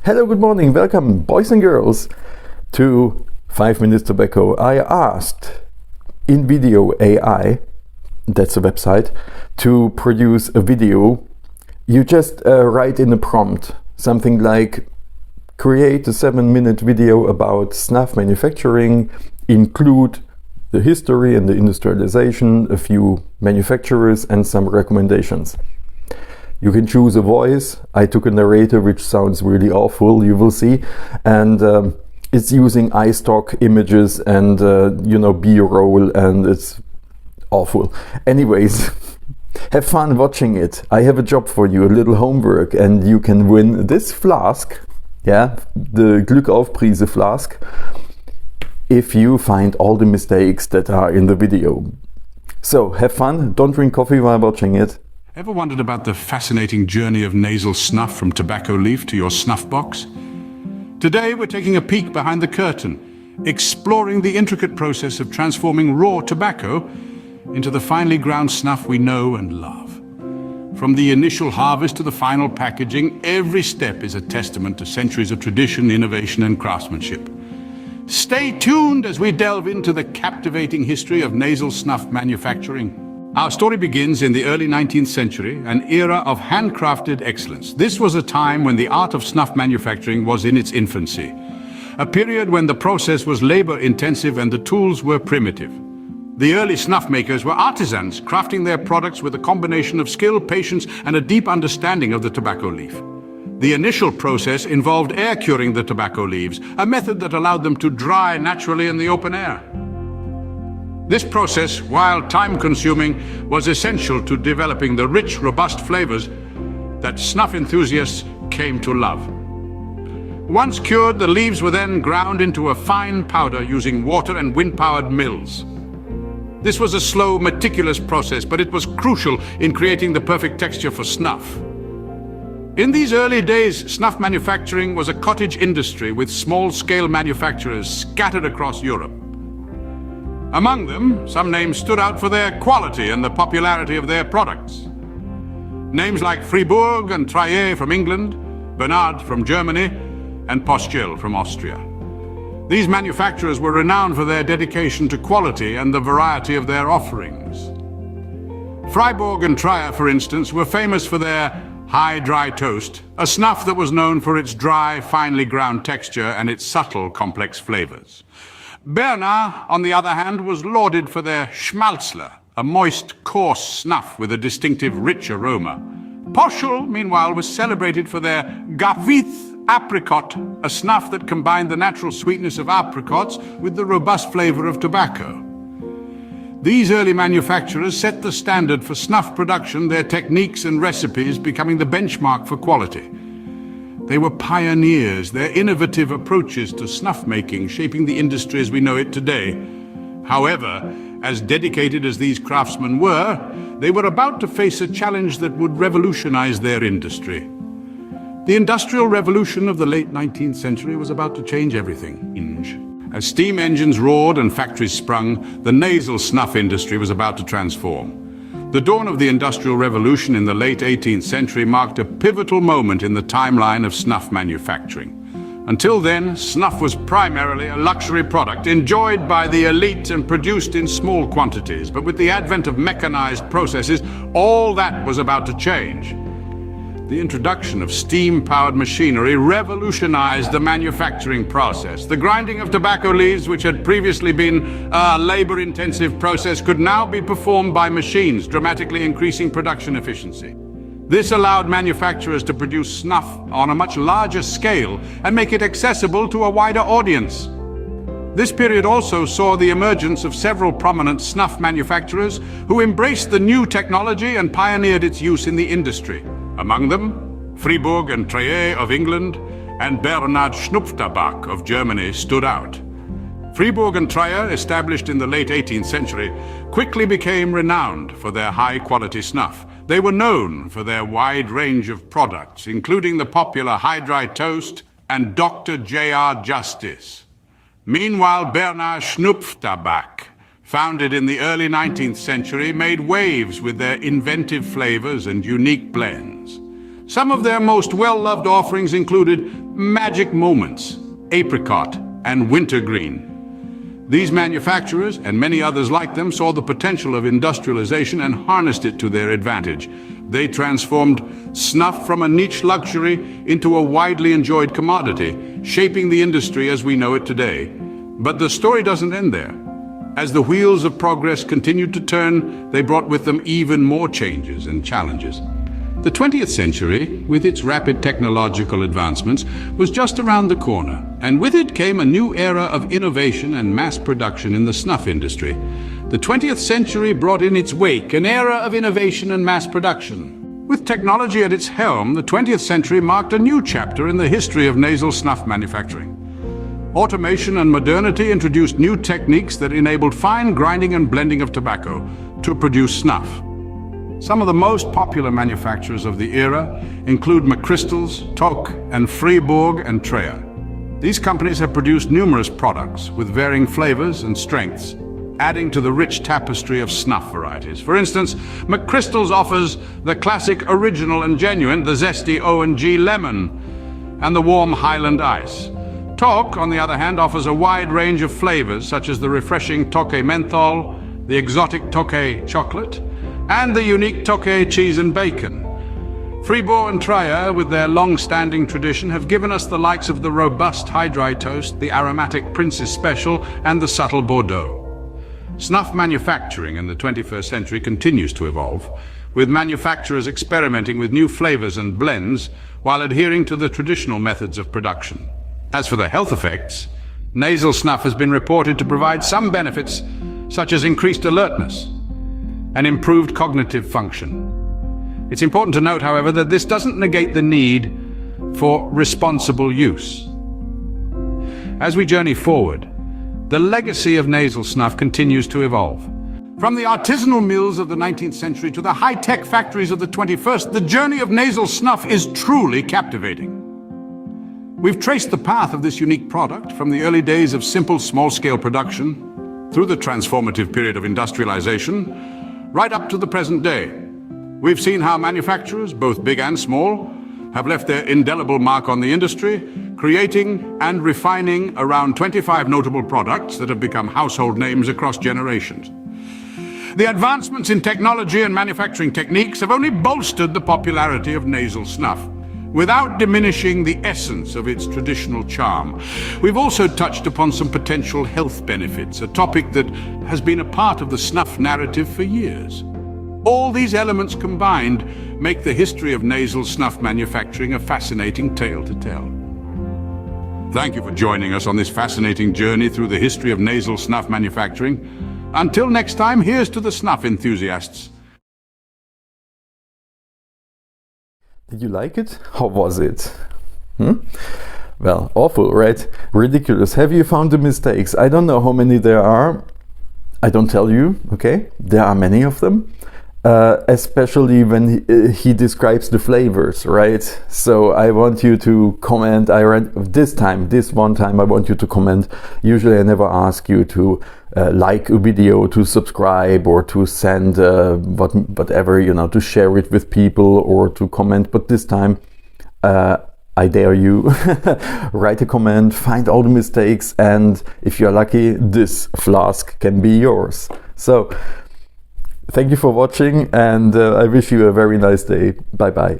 Hello, good morning, welcome boys and girls to 5 Minutes Tobacco. I asked InVideo AI, that's a website, to produce a video. You just write in a prompt something like create a 7-minute video about snuff manufacturing, include the history and the industrialization, a few manufacturers and some recommendations. You can choose a voice. I took a narrator which sounds really awful, you will see, and it's using iStock images and B-roll, and it's awful. Anyways, have fun watching it. I have a job for you, a little homework, and you can win this flask, the Glückaufprise flask, if you find all the mistakes that are in the video. So have fun, don't drink coffee while watching it. Ever wondered about the fascinating journey of nasal snuff from tobacco leaf to your snuff box? Today we're taking a peek behind the curtain, exploring the intricate process of transforming raw tobacco into the finely ground snuff we know and love. From the initial harvest to the final packaging, every step is a testament to centuries of tradition, innovation, and craftsmanship. Stay tuned as we delve into the captivating history of nasal snuff manufacturing. Our story begins in the early 19th century, an era of handcrafted excellence. This was a time when the art of snuff manufacturing was in its infancy, a period when the process was labor-intensive and the tools were primitive. The early snuff makers were artisans, crafting their products with a combination of skill, patience, and a deep understanding of the tobacco leaf. The initial process involved air curing the tobacco leaves, a method that allowed them to dry naturally in the open air. This process, while time-consuming, was essential to developing the rich, robust flavors that snuff enthusiasts came to love. Once cured, the leaves were then ground into a fine powder using water and wind-powered mills. This was a slow, meticulous process, but it was crucial in creating the perfect texture for snuff. In these early days, snuff manufacturing was a cottage industry with small-scale manufacturers scattered across Europe. Among them, some names stood out for their quality and the popularity of their products. Names like Fribourg and Traillet from England, Bernard from Germany, and Postel from Austria. These manufacturers were renowned for their dedication to quality and the variety of their offerings. Fribourg and Traillet, for instance, were famous for their high dry toast, a snuff that was known for its dry, finely ground texture and its subtle, complex flavors. Bernard, on the other hand, was lauded for their Schmalzler, a moist, coarse snuff with a distinctive, rich aroma. Poschel, meanwhile, was celebrated for their Gavith apricot, a snuff that combined the natural sweetness of apricots with the robust flavor of tobacco. These early manufacturers set the standard for snuff production, their techniques and recipes becoming the benchmark for quality. They were pioneers, their innovative approaches to snuff making shaping the industry as we know it today. However, as dedicated as these craftsmen were, they were about to face a challenge that would revolutionize their industry. The Industrial Revolution of the late 19th century was about to change everything. As steam engines roared and factories sprung, the nasal snuff industry was about to transform. The dawn of the Industrial Revolution in the late 18th century marked a pivotal moment in the timeline of snuff manufacturing. Until then, snuff was primarily a luxury product enjoyed by the elite and produced in small quantities. But with the advent of mechanized processes, all that was about to change. The introduction of steam-powered machinery revolutionized the manufacturing process. The grinding of tobacco leaves, which had previously been a labor-intensive process, could now be performed by machines, dramatically increasing production efficiency. This allowed manufacturers to produce snuff on a much larger scale and make it accessible to a wider audience. This period also saw the emergence of several prominent snuff manufacturers who embraced the new technology and pioneered its use in the industry. Among them, Fribourg and Traillet of England and Bernard Schnupftabak of Germany stood out. Fribourg and Traillet, established in the late 18th century, quickly became renowned for their high-quality snuff. They were known for their wide range of products, including the popular High Dry Toast and Dr. J.R. Justice. Meanwhile, Bernard Schnupftabak, founded in the early 19th century, made waves with their inventive flavors and unique blends. Some of their most well-loved offerings included Magic Moments, Apricot, and Wintergreen. These manufacturers, and many others like them, saw the potential of industrialization and harnessed it to their advantage. They transformed snuff from a niche luxury into a widely enjoyed commodity, shaping the industry as we know it today. But the story doesn't end there. As the wheels of progress continued to turn, they brought with them even more changes and challenges. The 20th century, with its rapid technological advancements, was just around the corner, and with it came a new era of innovation and mass production in the snuff industry. The 20th century brought in its wake an era of innovation and mass production. With technology at its helm, the 20th century marked a new chapter in the history of nasal snuff manufacturing. Automation and modernity introduced new techniques that enabled fine grinding and blending of tobacco to produce snuff. Some of the most popular manufacturers of the era include McChrystal's, Toc, and Fribourg and Treyer. These companies have produced numerous products with varying flavors and strengths, adding to the rich tapestry of snuff varieties. For instance, McChrystal's offers the classic original and genuine, the zesty O&G Lemon, and the warm Highland Ice. Toc, on the other hand, offers a wide range of flavors, such as the refreshing Tokay Menthol, the exotic Tokay Chocolate, and the unique Tokay Cheese and Bacon. Fribourg and Treyer, with their long-standing tradition, have given us the likes of the robust High Dry Toast, the aromatic Prince's Special, and the subtle Bordeaux. Snuff manufacturing in the 21st century continues to evolve, with manufacturers experimenting with new flavors and blends while adhering to the traditional methods of production. As for the health effects, nasal snuff has been reported to provide some benefits, such as increased alertness and improved cognitive function. It's important to note, however, that this doesn't negate the need for responsible use. As we journey forward, the legacy of nasal snuff continues to evolve. From the artisanal mills of the 19th century to the high-tech factories of the 21st, the journey of nasal snuff is truly captivating. We've traced the path of this unique product from the early days of simple small-scale production through the transformative period of industrialization, right up to the present day. We've seen how manufacturers, both big and small, have left their indelible mark on the industry, creating and refining around 25 notable products that have become household names across generations. The advancements in technology and manufacturing techniques have only bolstered the popularity of nasal snuff, without diminishing the essence of its traditional charm. We've also touched upon some potential health benefits, a topic that has been a part of the snuff narrative for years. All these elements combined make the history of nasal snuff manufacturing a fascinating tale to tell. Thank you for joining us on this fascinating journey through the history of nasal snuff manufacturing. Until next time, here's to the snuff enthusiasts. Did you like it? How was it? Well, awful, right? Ridiculous. Have you found the mistakes? I don't know how many there are. I don't tell you, okay? There are many of them. Especially when he describes the flavors, right? So I want you to comment. This one time I want you to comment. Usually I never ask you to like a video, to subscribe, or to send whatever, to share it with people or to comment. But this time I dare you, write a comment, find all the mistakes, and if you're lucky, this flask can be yours. So thank you for watching, and I wish you a very nice day. Bye bye.